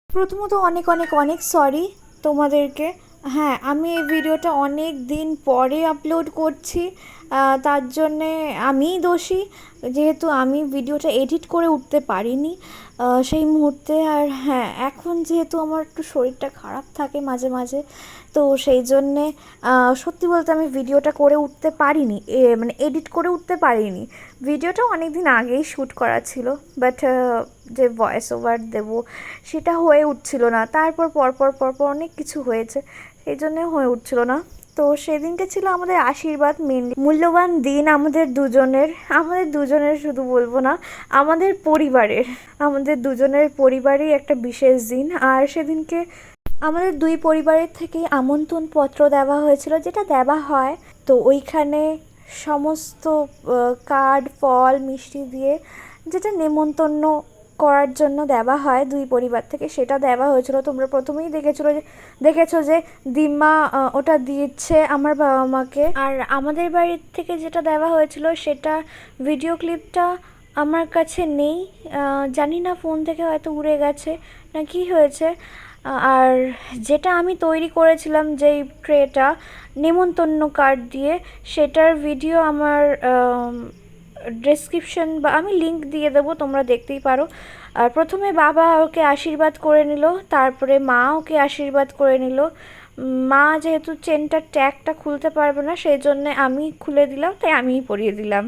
প্রথমত অনেক অনেক অনেক সরি তোমাদেরকে। হ্যাঁ, আমি এই ভিডিওটা অনেক দিন পরে আপলোড করছি, তার জন্যে আমিই দোষী, যেহেতু আমি ভিডিওটা এডিট করে উঠতে পারিনি সেই মুহূর্তে। আর হ্যাঁ, এখন যেহেতু আমার একটু শরীরটা খারাপ থাকে মাঝে মাঝে, তো সেই জন্যে সত্যি বলতে আমি ভিডিওটা করে উঠতে পারিনি, মানে এডিট করে উঠতে পারিনি। ভিডিওটা অনেক দিন আগেই শ্যুট করা ছিল, বাট যে ভয়েস ওভার দেবো সেটা হয়ে উঠছিল না। তারপর পরপর অনেক কিছু হয়েছে, সেই জন্যে হয়ে উঠছিল না। তো সেদিনকে ছিল আমাদের আশীর্বাদ, মেনলি মূল্যবান দিন আমাদের দুজনের শুধু বলবো না, আমাদের দুজনের পরিবারই একটা বিশেষ দিন। আর সেদিনকে আমাদের দুই পরিবারের থেকেই আমন্ত্রণ পত্র দেওয়া হয়েছিল, যেটা দেওয়া হয়। তো ওইখানে সমস্ত কার্ড, ফল, মিষ্টি দিয়ে যেটা নেমন্তন্ন করার জন্য দেওয়া হয় দুই পরিবার থেকে, সেটা দেওয়া হয়েছিল। তোমরা প্রথমেই দেখেছো যে দিম্মা ওটা দিচ্ছে আমার বাবা মাকে। আর আমাদের বাড়ির থেকে যেটা দেওয়া হয়েছিল সেটা ভিডিও ক্লিপটা আমার কাছে নেই, জানি না ফোন থেকে হয়তো উড়ে গেছে না কি হয়েছে। আর যেটা আমি তৈরি করেছিলাম, যেই ট্রেটা নেমন্তন্ন কার্ড দিয়ে, সেটার ভিডিও আমার ডেসক্রিপশন বা আমি লিংক দিয়ে দেবো, তোমরা দেখতেই পারো। আর প্রথমে বাবা ওকে আশীর্বাদ করে নিল, তারপরে মা ওকে আশীর্বাদ করে নিল। মা যেহেতু চেনটার ট্যাগটা খুলতে পারবে না, সেই জন্যে আমি খুলে দিলাম, তাই আমিই পরিয়ে দিলাম।